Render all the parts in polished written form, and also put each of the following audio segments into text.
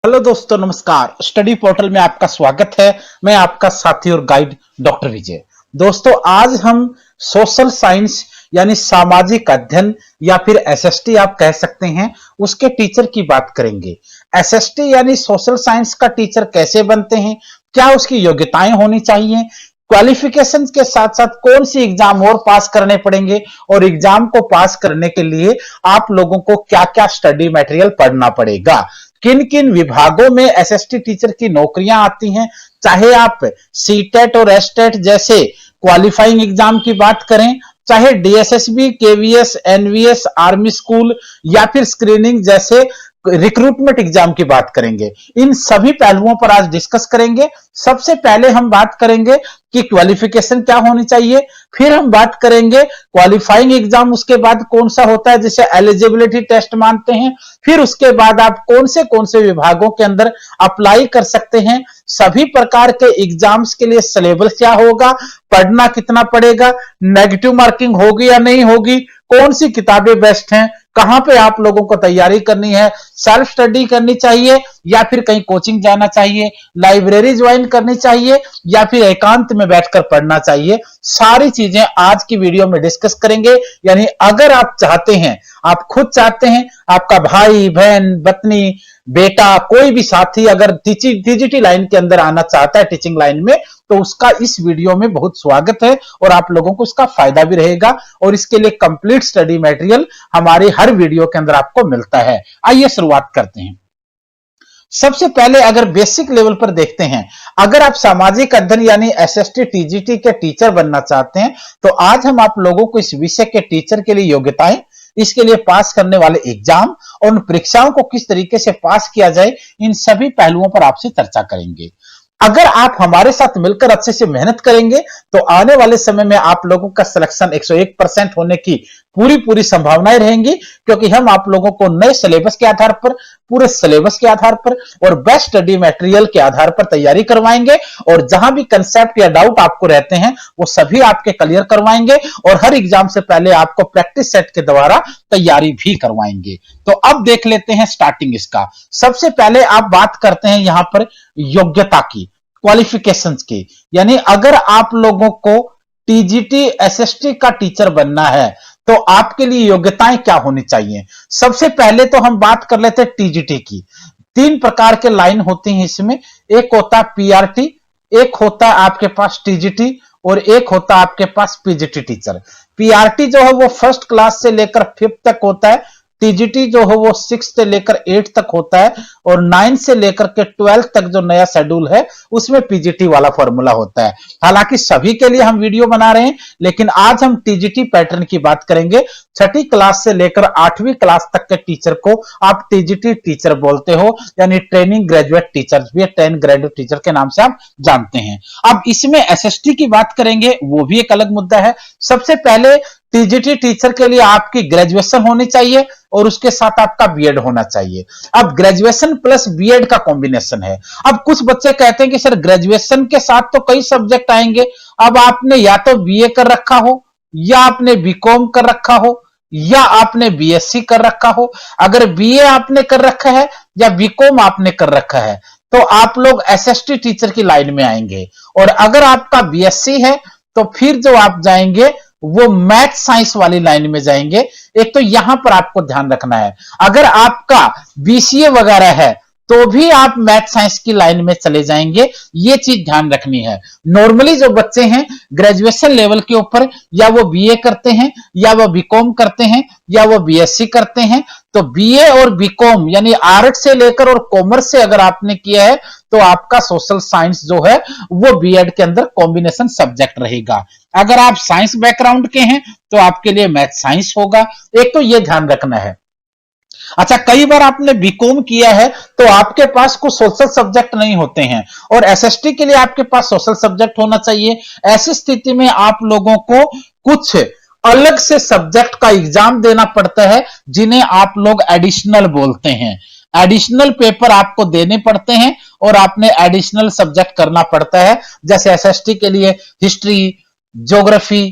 Hello दोस्तों, नमस्कार। Study portal में आपका स्वागत है। मैं आपका साथी और गाइड डॉक्टर विजय। दोस्तों, आज हम सोशल साइंस यानी सामाजिक अध्ययन या फिर एसएसटी आप कह सकते हैं, उसके टीचर की बात करेंगे। एसएसटी यानी सोशल साइंस का टीचर कैसे बनते हैं, क्या उसकी योग्यताएं होनी चाहिए, क्वालिफिकेशन के साथ साथ कौन सी एग्जाम और पास करने पड़ेंगे और एग्जाम को पास करने के लिए आप लोगों को क्या क्या स्टडी मटेरियल पढ़ना पड़ेगा, किन किन विभागों में एसएसटी टीचर की नौकरियां आती हैं, चाहे आप सीटेट और एसटेट जैसे क्वालिफाइंग एग्जाम की बात करें, चाहे DSSB, KVS, NVS, army school या फिर स्क्रीनिंग जैसे रिक्रूटमेंट एग्जाम की बात करेंगे। इन सभी पहलुओं पर आज डिस्कस करेंगे। सबसे पहले हम बात करेंगे कि क्वालिफिकेशन क्या होनी चाहिए, फिर हम बात करेंगे क्वालिफाइंग एग्जाम, उसके बाद कौन सा होता है जिसे एलिजिबिलिटी टेस्ट मानते हैं, फिर उसके बाद आप कौन से विभागों के अंदर अप्लाई कर सकते हैं, सभी प्रकार के एग्जाम्स के लिए सिलेबस क्या होगा, पढ़ना कितना पड़ेगा, नेगेटिव मार्किंग होगी या नहीं होगी, कौन सी किताबें बेस्ट हैं, कहां पे आप लोगों को तैयारी करनी है, सेल्फ स्टडी करनी चाहिए या फिर कहीं कोचिंग जाना चाहिए, लाइब्रेरी ज्वाइन करनी चाहिए या फिर एकांत में बैठकर पढ़ना चाहिए, सारी चीजें आज की वीडियो में डिस्कस करेंगे। यानी अगर आप चाहते हैं, आप खुद चाहते हैं, आपका भाई बहन पत्नी बेटा कोई भी साथी अगर टीजीटी लाइन के अंदर आना चाहता है, टीचिंग लाइन में, तो उसका इस वीडियो में बहुत स्वागत है और आप लोगों को इसका फायदा भी रहेगा। और इसके लिए कंप्लीट स्टडी मटेरियल हमारे हर वीडियो के अंदर आपको मिलता है। आइए शुरुआत करते हैं। सबसे पहले अगर बेसिक लेवल पर देखते हैं, अगर आप सामाजिक अध्ययन यानी एसएसटी टीजीटी के टीचर बनना चाहते हैं, तो आज हम आप लोगों को इस विषय के टीचर के लिए योग्यताएं, इसके लिए पास करने वाले एग्जाम और उन परीक्षाओं को किस तरीके से पास किया जाए, इन सभी पहलुओं पर आपसे चर्चा करेंगे। अगर आप हमारे साथ मिलकर अच्छे से मेहनत करेंगे तो आने वाले समय में आप लोगों का सिलेक्शन 101% होने की पूरी संभावनाएं रहेंगी, क्योंकि हम आप लोगों को नए सिलेबस के आधार पर, पूरे सिलेबस के आधार पर और बेस्ट स्टडी मटेरियल के आधार पर तैयारी करवाएंगे और जहां भी कंसेप्ट या डाउट आपको रहते हैं वो सभी आपके क्लियर करवाएंगे और हर एग्जाम से पहले आपको प्रैक्टिस सेट के द्वारा तैयारी भी करवाएंगे। तो अब देख लेते हैं स्टार्टिंग इसका। सबसे पहले आप बात करते हैं यहां पर योग्यता की, क्वालिफिकेशंस की। यानी अगर आप लोगों को टीजीटी एसएसटी का टीचर बनना है तो आपके लिए योग्यताएं क्या होनी चाहिए। सबसे पहले तो हम बात कर लेते हैं टीजीटी की। तीन प्रकार के लाइन होती हैं इसमें, एक होता है पीआरटी, एक होता है आपके पास टीजीटी और एक होता है आपके पास पीजीटी टीचर। पीआरटी जो है वो फर्स्ट क्लास से लेकर 5th तक होता है, टीजीटी जो है वो 6 से लेकर 8 तक होता है और 9 से लेकर के 12 तक जो नया शेड्यूल है उसमें पीजीटी वाला फॉर्मूला होता है। हालांकि सभी के लिए हम वीडियो बना रहे हैं, लेकिन आज हम टीजीटी पैटर्न की बात करेंगे। 6ठी क्लास से लेकर 8वीं क्लास तक के टीचर को आप टीजीटी टीचर बोलते हो, यानी ट्रेनिंग ग्रेजुएट टीचर भी, 10 ग्रेजुएट टीचर के नाम से आप जानते हैं। अब इसमें एसएसटी की बात करेंगे, वो भी एक अलग मुद्दा है। सबसे पहले टीजीटी टीचर के लिए आपकी ग्रेजुएशन होनी चाहिए और उसके साथ आपका बीएड होना चाहिए। अब ग्रेजुएशन प्लस बीएड का कॉम्बिनेशन है। अब कुछ बच्चे कहते हैं कि सर ग्रेजुएशन के साथ तो कई सब्जेक्ट आएंगे। अब आपने या तो बीए कर रखा हो, या आपने बीकॉम कर रखा हो, या आपने बीएससी कर रखा हो। अगर बीए आपने कर रखा है या बीकॉम आपने कर रखा है तो आप लोग एसएसटी टीचर की लाइन में आएंगे। और अगर आपका बीएससी है तो फिर जो आप जाएंगे वो मैथ साइंस वाली लाइन में जाएंगे। एक तो यहां पर आपको ध्यान रखना है, अगर आपका बीसीए वगैरह है तो भी आप मैथ साइंस की लाइन में चले जाएंगे, ये चीज ध्यान रखनी है। नॉर्मली जो बच्चे हैं ग्रेजुएशन लेवल के ऊपर, या वो बीए करते हैं, या वो बीकॉम करते हैं, या वो बीएससी करते हैं, तो बीए और बीकॉम यानी आर्ट से लेकर और कॉमर्स से अगर आपने किया है तो आपका सोशल साइंस जो है वो बीएड के अंदर कॉम्बिनेशन सब्जेक्ट रहेगा। अगर आप साइंस बैकग्राउंड के हैं तो आपके लिए मैथ साइंस होगा। एक तो ये ध्यान रखना है। अच्छा, कई बार आपने बीकॉम किया है तो आपके पास कुछ सोशल सब्जेक्ट नहीं होते हैं और एसएसटी के लिए आपके पास सोशल सब्जेक्ट होना चाहिए। ऐसी स्थिति में आप लोगों को कुछ अलग से सब्जेक्ट का एग्जाम देना पड़ता है, जिन्हें आप लोग एडिशनल बोलते हैं। एडिशनल पेपर आपको देने पड़ते हैं और आपने एडिशनल सब्जेक्ट करना पड़ता है। जैसे एसएसटी के लिए हिस्ट्री, ज्योग्राफी,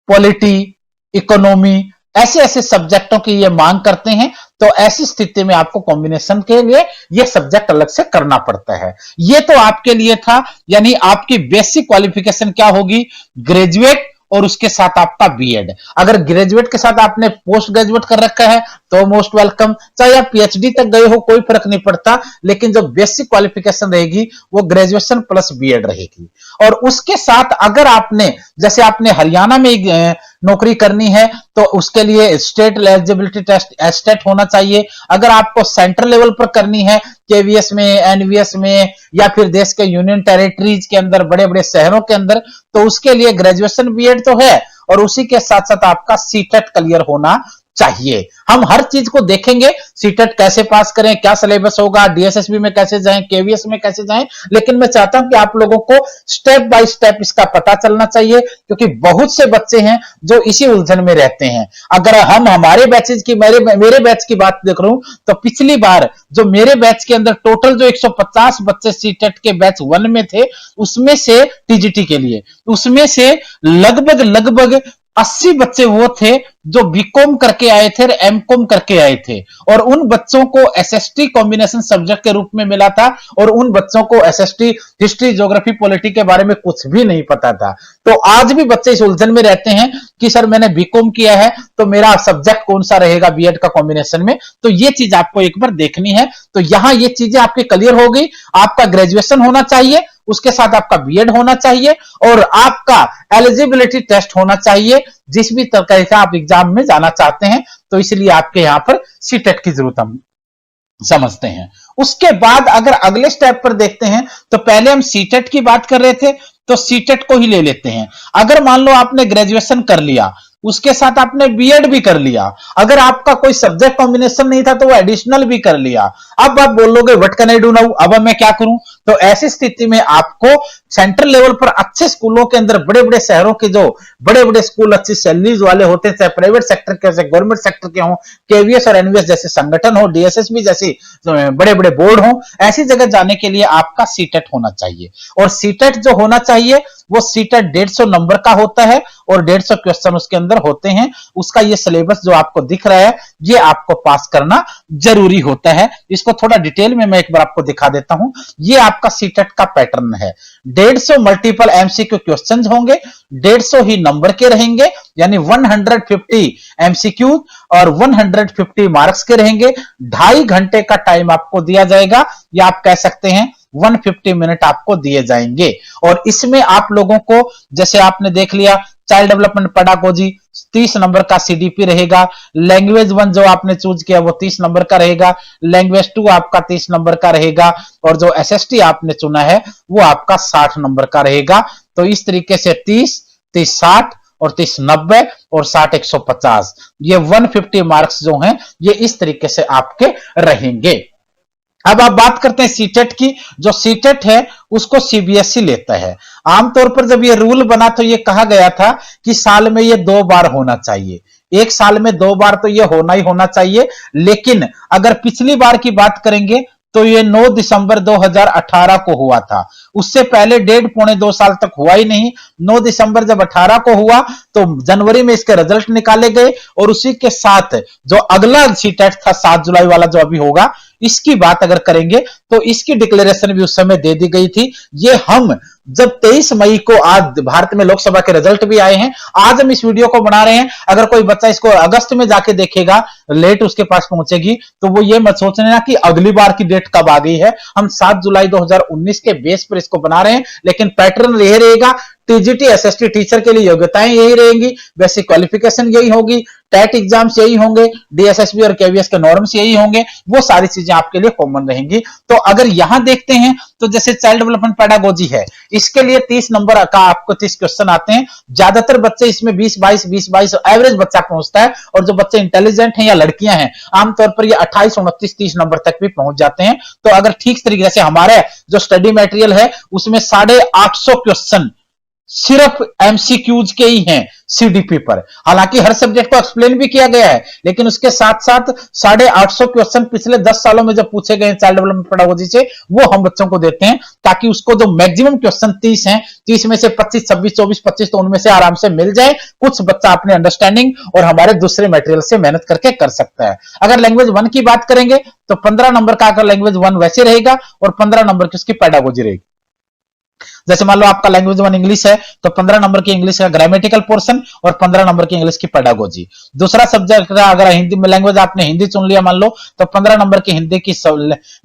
पॉलिटी, इकोनॉमी, ऐसे ऐसे सब्जेक्टों की ये मांग करते हैं, तो ऐसी स्थिति में आपको कॉम्बिनेशन के लिए ये सब्जेक्ट अलग से करना पड़ता है। ये तो आपके लिए था, यानी आपकी बेसिक क्वालिफिकेशन क्या होगी, ग्रेजुएट और उसके साथ आपका बीएड। अगर ग्रेजुएट के साथ आपने पोस्ट ग्रेजुएट कर रखा है तो मोस्ट वेलकम, चाहे आप पीएचडी तक गए हो कोई फर्क नहीं पड़ता, लेकिन जो बेसिक क्वालिफिकेशन रहेगी वो ग्रेजुएशन प्लस बीएड रहेगी। और उसके साथ अगर आपने, जैसे आपने हरियाणा में नौकरी करनी है तो उसके लिए स्टेट एलिजिबिलिटी टेस्ट एस्टेट होना चाहिए। अगर आपको सेंट्रल लेवल पर करनी है, केवीएस में, एनवीएस में, या फिर देश के यूनियन टेरिटरीज के अंदर, बड़े बड़े शहरों के अंदर, तो उसके लिए ग्रेजुएशन बीएड तो है, और उसी के साथ साथ आपका सीटेट क्लियर होना चाहिए। हम हर चीज को देखेंगे, सीटेट कैसे पास करें, क्या सिलेबस होगा, डीएसएसबी में कैसे जाएं, केवीएस में कैसे जाएं, लेकिन मैं चाहता हूं कि आप लोगों को स्टेप बाय स्टेप इसका पता चलना चाहिए, क्योंकि बहुत से बच्चे हैं जो इसी उलझन में रहते हैं। अगर हम हमारे बैचेज की, मेरे बैच की बात देख रहा हूं, तो पिछली बार जो मेरे बैच के अंदर टोटल जो 150 बच्चे सीटेट के बैच 1 में थे, उसमें से टीजीटी के लिए, उसमें से लगभग 80 बच्चे वो थे जो बीकॉम करके आए थे और एमकॉम करके आए थे, और उन बच्चों को एसएसटी कॉम्बिनेशन सब्जेक्ट के रूप में मिला था, और उन बच्चों को एसएसटी हिस्ट्री, ज्योग्राफी, पॉलिटी के बारे में कुछ भी नहीं पता था। तो आज भी बच्चे इस उलझन में रहते हैं कि सर मैंने बीकॉम किया है तो मेरा सब्जेक्ट कौन सा रहेगा बीएड का कॉम्बिनेशन में। तो ये चीज आपको एक बार देखनी है। तो यहां ये चीजें आपकी क्लियर हो गई। आपका ग्रेजुएशन होना चाहिए, उसके साथ आपका बीएड होना चाहिए, और आपका एलिजिबिलिटी टेस्ट होना चाहिए जिस भी तरह का आप एग्जाम में जाना चाहते हैं। तो इसलिए आपके यहां पर सीटेट की जरूरत हम समझते हैं। उसके बाद अगर अगले स्टेप पर देखते हैं, तो पहले हम सीटेट की बात कर रहे थे, तो सीटेट को ही ले लेते हैं। अगर मान लो आपने ग्रेजुएशन कर लिया, उसके साथ आपने बीएड भी कर लिया, अगर आपका कोई सब्जेक्ट कॉम्बिनेशन नहीं था तो वो एडिशनल भी कर लिया, अब आप बोलोगे what can I do now, अब मैं क्या करूं। तो ऐसी स्थिति में आपको सेंट्रल लेवल पर अच्छे स्कूलों के अंदर, बड़े बड़े शहरों के जो बड़े बड़े स्कूल अच्छी सैलरीज वाले होते हैं, चाहे प्राइवेट सेक्टर के, चाहे गवर्नमेंट सेक्टर के हों, केवीएस और एनवीएस जैसे संगठन हो, डीएसएसबी जैसी बड़े बड़े बोर्ड हो, ऐसी जगह जाने के लिए आपका सीटेट होना चाहिए। और सीटेट जो होना चाहिए वो सीटेट 150 नंबर का होता है, और 150 क्वेश्चन उसके अंदर होते हैं। उसका ये सिलेबस जो आपको दिख रहा है, ये आपको पास करना जरूरी होता है। इसको थोड़ा डिटेल में मैं एक बार आपको दिखा देता हूं। ये आपका सीटेट का पैटर्न है। 150 मल्टीपल एमसीक्यू क्वेश्चंस होंगे, 150 ही नंबर के रहेंगे, यानी 150 एमसीक्यू और 150 मार्क्स के रहेंगे। 2.5 घंटे का टाइम आपको दिया जाएगा, या आप कह सकते हैं 150 मिनट आपको दिए जाएंगे। और इसमें आप लोगों को, जैसे आपने देख लिया, चाइल्ड डेवलपमेंट पेडागोजी 30 नंबर का सीडीपी रहेगा, लैंग्वेज 1 जो आपने चूज किया वो 30 नंबर का रहेगा, लैंग्वेज 2 आपका 30 नंबर का रहेगा, और जो एसएसटी आपने चुना है वो आपका 60 नंबर का रहेगा। तो इस तरीके से 30, 30, 60 और 30, 90 और 60, 150, ये 150 मार्क्स जो हैं ये इस तरीके से आपके रहेंगे। अब आप बात करते हैं सीटेट की। जो सीटेट है उसको सीबीएसई लेता है। आमतौर पर जब ये रूल बना तो ये कहा गया था कि साल में ये 2 बार होना चाहिए, एक साल में 2 बार तो ये होना ही होना चाहिए। लेकिन अगर पिछली बार की बात करेंगे तो ये 9 दिसंबर 2018 को हुआ था। उससे पहले 1.5-2 साल तक हुआ ही नहीं। 9 दिसंबर जब 18 को हुआ तो जनवरी में इसके रिजल्ट निकाले गए, और उसी के साथ जो अगला सीटेट था 7 जुलाई वाला जो अभी होगा, इसकी बात अगर करेंगे तो इसकी डिक्लेरेशन भी उस समय दे दी गई थी। ये हम जब 23 मई को, आज भारत में लोकसभा के रिजल्ट भी आए हैं, आज हम इस वीडियो को बना रहे हैं। अगर कोई बच्चा इसको अगस्त में जाके देखेगा, लेट उसके पास पहुंचेगी, तो वो ये मत सोचने ना कि अगली बार की डेट कब आ गई है। हम 7 जुलाई 2019 के बेस पर इसको बना रहे हैं, लेकिन पैटर्न यही रहेगा। टीजीटी एसएसटी टीचर के लिए योग्यताएं यही रहेंगी, बेसिक क्वालिफिकेशन यही होगी, टेट एग्जाम्स यही होंगे, डीएसएसबी और केवीएस के नॉर्म्स यही होंगे, वो सारी चीजें आपके लिए कॉमन रहेंगी। तो अगर यहां देखते हैं तो जैसे चाइल्ड डेवलपमेंट पेडागोजी है, इसके लिए 30 नंबर का आपको 30 क्वेश्चन आते हैं। ज्यादातर बच्चे इसमें 20-22 एवरेज बच्चा पहुंचता है, और जो बच्चे इंटेलिजेंट हैं या लड़कियां हैं, आमतौर पर ये 28, 29, 30 नंबर तक भी पहुंच जाते हैं। तो अगर ठीक तरीके से हमारे जो स्टडी मटेरियल है उसमें 850 क्वेश्चन सिर्फ एमसीक्यूज के ही हैं सीडीपी पर। हालांकि हर सब्जेक्ट को एक्सप्लेन भी किया गया है, लेकिन उसके साथ साथ 850 क्वेश्चन पिछले 10 सालों में जब पूछे गए चाइल्ड डेवलपमेंट पेडागोजी से, वो हम बच्चों को देते हैं, ताकि उसको जो मैक्सिमम क्वेश्चन 30 हैं, 30 में से 25, 26, 24, 25 तो उनमें से आराम से मिल जाए। कुछ बच्चा अपने अंडरस्टैंडिंग और हमारे दूसरे मटेरियल से मेहनत करके कर सकता है। अगर लैंग्वेज 1 की बात करेंगे तो 15 नंबर का अगर लैंग्वेज 1 वैसे रहेगा और 15 नंबर की उसकी पेडागोजी रहेगी। जैसे मान लो आपका लैंग्वेज 1 इंग्लिश है तो 15 नंबर की इंग्लिश का ग्रामेटिकल पोर्शन और 15 नंबर की इंग्लिश की पेडागोजी। दूसरा सब्जेक्ट का अगर हिंदी में लैंग्वेज आपने हिंदी चुन लिया मान लो, तो 15 नंबर की हिंदी की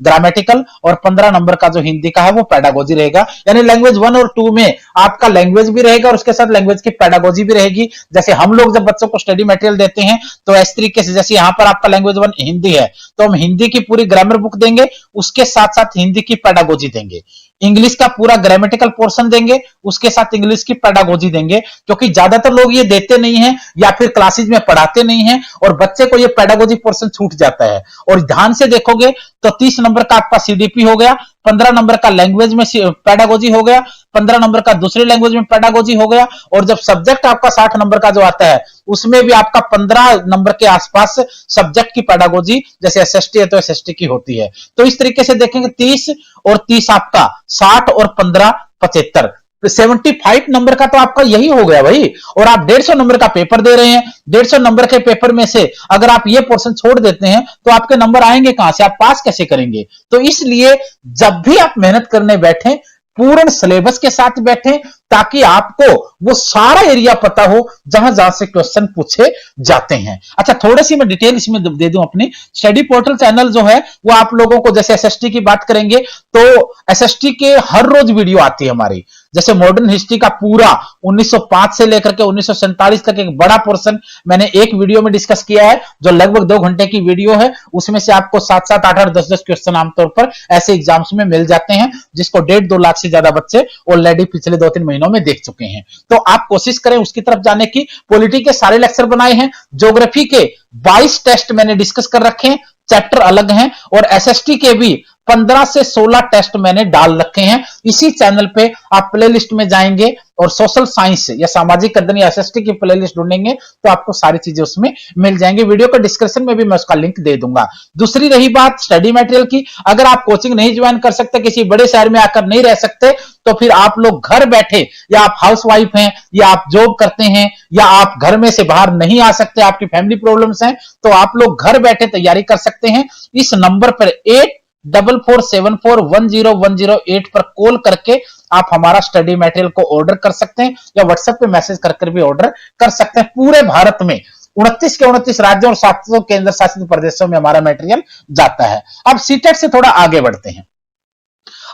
ग्रामेटिकल और 15 नंबर का जो हिंदी का है वो पेडागोजी रहेगा। यानी लैंग्वेज 1 और 2 में आपका लैंग्वेज भी रहेगा और उसके साथ लैंग्वेज की पेडागोजी भी रहेगी। जैसे हम लोग जब बच्चों को स्टडी मटेरियल देते हैं तो इस तरीके से, जैसे यहां पर आपका लैंग्वेज 1 हिंदी है तो हम हिंदी की पूरी ग्रामर बुक देंगे, उसके साथ साथ हिंदी की पेडागोजी देंगे। इंग्लिश का पूरा ग्रामेटिकल पोर्शन देंगे, उसके साथ इंग्लिश की पेडागोजी देंगे, क्योंकि ज्यादातर लोग ये देते नहीं हैं या फिर क्लासेज में पढ़ाते नहीं हैं और बच्चे को ये पेडागोजी पोर्शन छूट जाता है। और ध्यान से देखोगे तो 30 नंबर का आपका सीडीपी हो गया, 15 नंबर का लैंग्वेज में पेडागोजी हो गया, 15 नंबर का दूसरी लैंग्वेज में पेडागोजी हो गया, और जब सब्जेक्ट आपका 60 नंबर का जो आता है उसमें भी आपका 15 नंबर के आसपास सब्जेक्ट की पेडागोजी, जैसे एसएसटी है तो एसएसटी की होती है। तो इस तरीके से देखेंगे 30 और 30 आपका 60 और 15 75, 75 नंबर का तो आपका यही हो गया भाई। और आप 150 नंबर का पेपर दे रहे हैं, 150 नंबर के पेपर में से अगर आप ये पोर्शन छोड़ देते हैं तो आपके नंबर आएंगे कहां से, आप पास कैसे करेंगे। तो इसलिए जब भी आप मेहनत करने बैठे पूर्ण सिलेबस के साथ बैठे, ताकि आपको वो सारा एरिया पता हो जहां जहां से क्वेश्चन पूछे जाते हैं। अच्छा, थोड़ी सी मैं डिटेल इसमें दे दूं। अपनी स्टडी पोर्टल चैनल जो है वो आप लोगों को, जैसे एसएसटी की बात करेंगे तो एसएसटी के हर रोज वीडियो आती है हमारी। जैसे मॉडर्न हिस्ट्री का पूरा 1905 से लेकर के 1947 तक एक बड़ा पोर्शन मैंने एक वीडियो में डिस्कस किया है, जो लगभग 2 घंटे की वीडियो है। उसमें से आपको 7-7, 8-8, 10-10 क्वेश्चन आमतौर पर ऐसे एग्जाम्स में मिल जाते हैं, जिसको 1.5-2 लाख से ज्यादा बच्चे ऑलरेडी पिछले 2-3 महीनों में देख चुके हैं। तो आप कोशिश करें उसकी तरफ जाने की। पॉलिटी के सारे लेक्चर बनाए हैं, ज्योग्राफी के 22 टेस्ट मैंने डिस्कस कर रखे हैं, चैप्टर अलग हैं, और एसएसटी के भी 15 से 16 टेस्ट मैंने डाल रखे हैं। इसी चैनल पे आप प्लेलिस्ट में जाएंगे और सोशल साइंस या सामाजिक अध्ययन या एसएसटी की प्लेलिस्ट ढूंढेंगे तो आपको सारी चीजें उसमें मिल जाएंगी। वीडियो के डिस्क्रिप्शन में भी मैं उसका लिंक दे दूंगा। दूसरी रही बात स्टडी मटेरियल की, अगर आप कोचिंग नहीं ज्वाइन कर सकते, किसी बड़े शहर में आकर नहीं रह सकते, तो फिर आप लोग घर बैठे, या आप हाउसवाइफ हैं या आप जॉब करते हैं या आप घर में से बाहर नहीं आ सकते, आपकी फैमिली प्रॉब्लम्स हैं, तो आप लोग घर बैठे तैयारी कर सकते हैं। इस नंबर पर 8447410108 पर कॉल करके आप हमारा स्टडी मटेरियल को ऑर्डर कर सकते हैं, या व्हाट्सएप पे मैसेज करके भी ऑर्डर कर सकते हैं। पूरे भारत में 29 के 29 राज्यों और 700 केंद्र शासित प्रदेशों में हमारा मटेरियल जाता है। अब सीटेट से थोड़ा आगे बढ़ते हैं।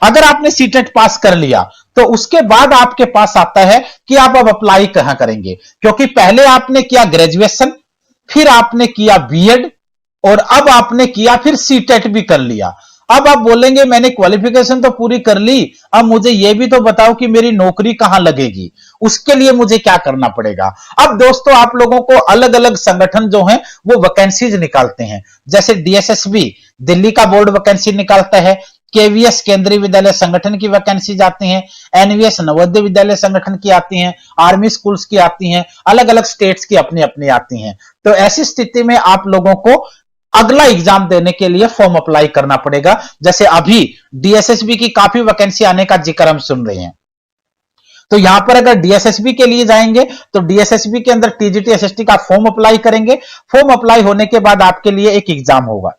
अगर आपने सीटेट पास कर लिया तो उसके बाद आपके पास आता है कि आप अब अप्लाई कहां करेंगे, क्योंकि पहले आपने किया ग्रेजुएशन, फिर आपने किया बीएड, और अब आपने किया फिर सीटेट भी कर लिया। अब आप बोलेंगे मैंने क्वालिफिकेशन तो पूरी कर ली, अब मुझे यह भी तो बताओ कि मेरी नौकरी कहां लगेगी, उसके लिए मुझे क्या करना पड़ेगा। अब दोस्तों, आप लोगों को अलग अलग संगठन जो हैं वो वैकेंसीज निकालते हैं। जैसे डीएसएसबी दिल्ली का बोर्ड वैकेंसी निकालता है, केवीएस केंद्रीय विद्यालय संगठन की वैकेंसी आती हैं, एनवीएस नवोदय विद्यालय संगठन की आती हैं, आर्मी स्कूल्स की आती हैं, अलग अलग स्टेट्स की अपनी अपनी आती हैं। तो ऐसी स्थिति में आप लोगों को अगला एग्जाम देने के लिए फॉर्म अप्लाई करना पड़ेगा। जैसे अभी डीएसएसबी की काफी वैकेंसी आने का जिक्र हम सुन रहे हैं, तो यहां पर अगर डीएसएसबी के लिए जाएंगे तो डीएसएसबी के अंदर टीजीटी एसएसटी का फॉर्म अप्लाई करेंगे। फॉर्म अप्लाई होने के बाद आपके लिए एक एग्जाम होगा।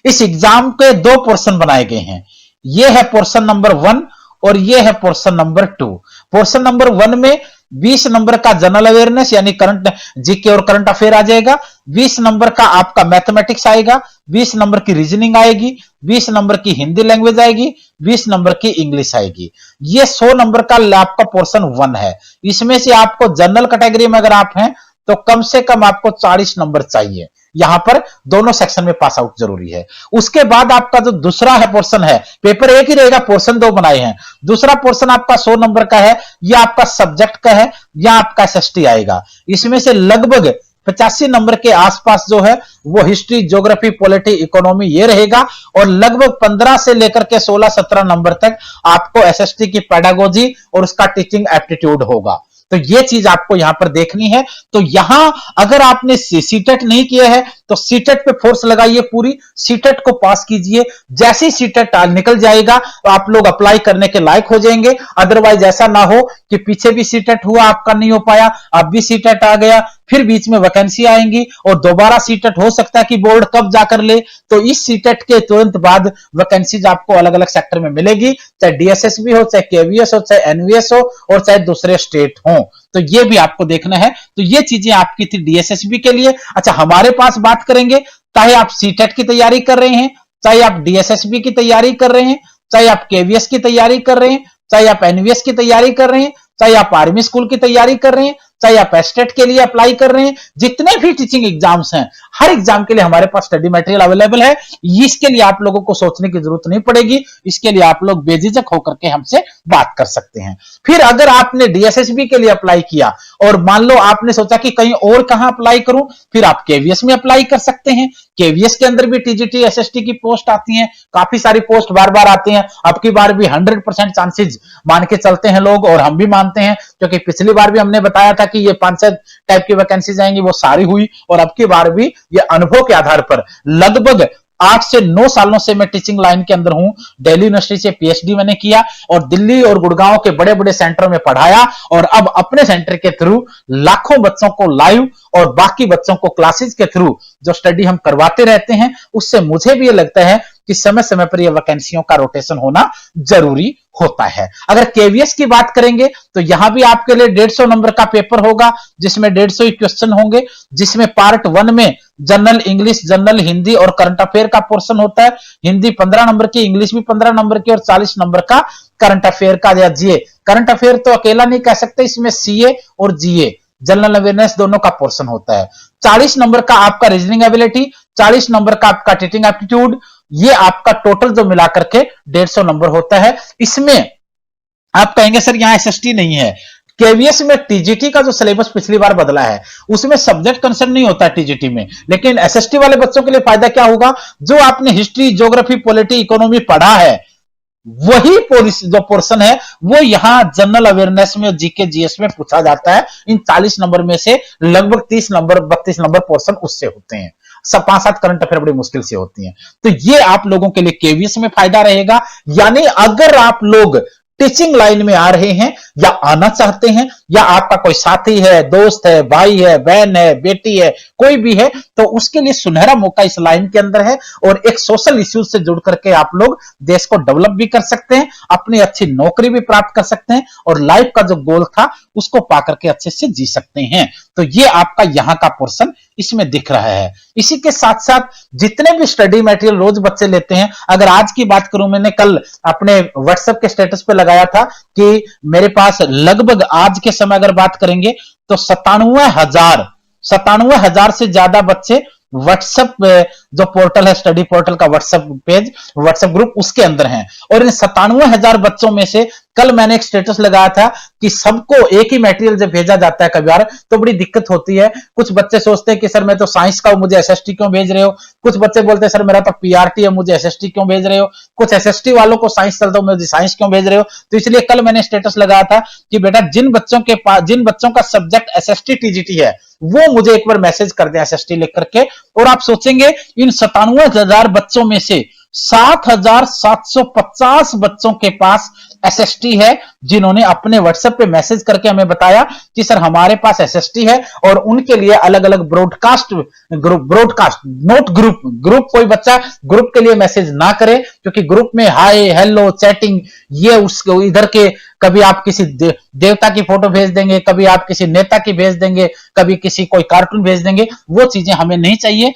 इस एग्जाम के 2 पोर्शन बनाए गए हैं, यह है पोर्शन नंबर 1 और यह है पोर्शन नंबर 2। पोर्शन नंबर 1 में 20 नंबर का जनरल अवेयरनेस यानी करंट जीके और करंट अफेयर आ जाएगा, 20 नंबर का आपका मैथमेटिक्स आएगा, 20 नंबर की रीजनिंग आएगी, 20 नंबर की हिंदी लैंग्वेज आएगी, 20 नंबर की इंग्लिश आएगी। ये 100 नंबर का आपका पोर्शन 1 है। इसमें से आपको जनरल कैटेगरी में अगर आप हैं तो कम से कम आपको 40 नंबर चाहिए। यहां पर दोनों सेक्शन में पास आउट जरूरी है। उसके बाद आपका जो दूसरा है पोर्शन है, पेपर एक ही रहेगा, पोर्शन 2 बनाए हैं। दूसरा पोर्शन आपका 100 नंबर का है, यह आपका सब्जेक्ट का है, यह आपका एसएसटी आएगा। इसमें से लगभग 85 नंबर के आसपास जो है वो हिस्ट्री, ज्योग्राफी, पॉलिटी, इकोनॉमी ये रहेगा। और लगभग 15 से लेकर के 16-17 नंबर तक आपको एसएसटी की पेडागोजी और उसका टीचिंग एप्टीट्यूड होगा। तो ये चीज आपको यहां पर देखनी है। तो यहां अगर आपने सीटेट नहीं किया है तो सीटेट पे फोर्स लगाइए, पूरी सीटेट को पास कीजिए। जैसे ही सीटेट निकल जाएगा तो आप लोग अप्लाई करने के लायक हो जाएंगे। अदरवाइज ऐसा ना हो कि पीछे भी सीटेट हुआ, आपका नहीं हो पाया, अब भी सीटेट आ गया, फिर बीच में वैकेंसी आएंगी और दोबारा सीटेट हो सकता है कि बोर्ड कब जाकर ले। तो इस सीटेट के तुरंत बाद वैकेंसीज आपको अलग अलग सेक्टर में मिलेगी, चाहे डीएसएसबी हो, चाहे केवीएस हो, चाहे एनवीएस हो और चाहे दूसरे स्टेट हो। तो ये भी आपको देखना है। तो ये चीजें आपकी थी डीएसएसबी के लिए। अच्छा, हमारे पास बात करेंगे, चाहे आप सीटेट की तैयारी कर रहे हैं, चाहे आप डीएसएसबी की तैयारी कर रहे हैं, चाहे आप केवीएस की तैयारी कर रहे हैं, चाहे आप एनवीएस की तैयारी कर रहे हैं, चाहे आप आर्मी स्कूल की तैयारी कर रहे हैं, चाहे आप एस्टेट के लिए अप्लाई कर रहे हैं, जितने भी टीचिंग एग्जाम्स हैं, हर एग्जाम के लिए हमारे पास स्टडी मटेरियल अवेलेबल है। इसके लिए आप लोगों को सोचने की जरूरत नहीं पड़ेगी। इसके लिए आप लोग बेझिझक होकर के हमसे बात कर सकते हैं। फिर अगर आपने डीएसएसबी के लिए अप्लाई किया और मान लो आपने सोचा कि कहीं और कहां अप्लाई करूं, फिर आप केवीएस में अप्लाई कर सकते हैं। केवीएस के अंदर भी टीजीटी, एसएसटी की पोस्ट आती हैं, काफी सारी पोस्ट बार बार आती हैं। अब की बार भी 100% चांसेस मान के चलते हैं लोग, और हम भी मानते हैं, क्योंकि पिछली बार भी हमने बताया था कि ये 5 टाइप की वैकेंसीज आएंगी, वो सारी हुई। और अब की बार भी ये अनुभव के आधार पर लगभग 8 से 9 सालों से मैं टीचिंग लाइन के अंदर हूं। दिल्ली यूनिवर्सिटी से पीएचडी मैंने किया और दिल्ली और गुड़गांव के बड़े बड़े सेंटरों में पढ़ाया, और अब अपने सेंटर के थ्रू लाखों बच्चों को लाइव और बाकी बच्चों को क्लासेस के थ्रू जो स्टडी हम करवाते रहते हैं, उससे मुझे भी ये लगता है कि समय समय पर ये वैकेंसियों का रोटेशन होना जरूरी होता है। अगर केवीएस की बात करेंगे तो यहां भी आपके लिए 150 नंबर का पेपर होगा, जिसमें 150 ही क्वेश्चन होंगे, जिसमें पार्ट 1 में जनरल इंग्लिश, जनरल हिंदी और करंट अफेयर का पोर्शन होता है। हिंदी 15 नंबर की, इंग्लिश भी 15 नंबर की और 40 नंबर का करंट अफेयर का या जीए। करंट अफेयर तो अकेला नहीं कह सकते, इसमें सीए और जीए, जनरल अवेयरनेस, दोनों का पोर्शन होता है। 40 नंबर का आपका रीजनिंग एबिलिटी, 40 नंबर का आपका टीचिंग एप्टीट्यूड, ये आपका टोटल जो मिलाकर के 150 नंबर होता है। इसमें आप कहेंगे सर यहां एसएसटी नहीं है। केवीएस में टीजीटी का जो सिलेबस पिछली बार बदला है, उसमें सब्जेक्ट कंसर्न नहीं होता टीजीटी में, लेकिन एसएसटी वाले बच्चों के लिए फायदा क्या होगा, जो आपने हिस्ट्री, ज्योग्राफी, पॉलिटी, इकोनॉमी पढ़ा है, वही जो पोर्शन है वो यहां जनरल अवेयरनेस में, जीके, जीएस में पूछा जाता है। इन 40 नंबर में से लगभग 30 नंबर, 32 नंबर पोर्शन उससे होते हैं। सब 5-7 करंट अफेयर बड़ी मुश्किल से होती हैं। तो ये आप लोगों के लिए केवीएस में फायदा रहेगा। यानी अगर आप लोग टीचिंग लाइन में आ रहे हैं या आना चाहते हैं, या आपका कोई साथी है, दोस्त है, भाई है, बहन है, बेटी है, कोई भी है, तो उसके लिए सुनहरा मौका इस लाइन के अंदर है। और एक सोशल इश्यूज से जुड़ करके आप लोग देश को डेवलप भी कर सकते हैं, अपनी अच्छी नौकरी भी प्राप्त कर सकते हैं, और लाइफ का जो गोल था उसको पा करके अच्छे से जी सकते हैं। तो ये आपका यहां का पोर्शन इसमें दिख रहा है। इसी के साथ साथ जितने भी स्टडी मटेरियल रोज बच्चे लेते हैं, अगर आज की बात करूं, मैंने कल अपने व्हाट्सएप के स्टेटस पे लगाया था कि मेरे पास लगभग आज के समय अगर बात करेंगे तो 97,000 से ज्यादा बच्चे व्हाट्सएप जो पोर्टल है, स्टडी पोर्टल का व्हाट्सएप पेज, व्हाट्सएप ग्रुप, उसके अंदर हैं। और इन 97,000 बच्चों में से कल मैंने एक स्टेटस लगाया था कि सबको एक ही मटेरियल जब भेजा जाता है कभी बार तो बड़ी दिक्कत होती है। कुछ बच्चे सोचते हैं कि सर मैं तो साइंस का हूं, मुझे एसएसटी क्यों भेज रहे हो। कुछ बच्चे बोलते हैं सर मेरा तो पीआरटी है, मुझे एसएसटी क्यों भेज रहे हो। कुछ एसएसटी वालों को साइंस चलता, मुझे साइंस क्यों भेज रहे हो। तो इसलिए कल मैंने स्टेटस लगाया था कि बेटा जिन बच्चों का सब्जेक्ट एसएसटी टीजीटी है, वो मुझे एक बार मैसेज कर दें एसएसटी लिख करके। और आप सोचेंगे इन 97,000 बच्चों में से 7,750 बच्चों के पास एसएसटी है, जिन्होंने अपने व्हाट्सएप पे मैसेज करके हमें बताया कि सर हमारे पास एसएसटी है। और उनके लिए अलग अलग ब्रॉडकास्ट नोट ग्रुप कोई बच्चा ग्रुप के लिए मैसेज ना करे, क्योंकि ग्रुप में हाय, हेलो, चैटिंग, ये उसको इधर के कभी आप किसी देवता की फोटो भेज देंगे, कभी आप किसी नेता की भेज देंगे, कभी किसी कोई कार्टून भेज देंगे, वो चीजें हमें नहीं चाहिए।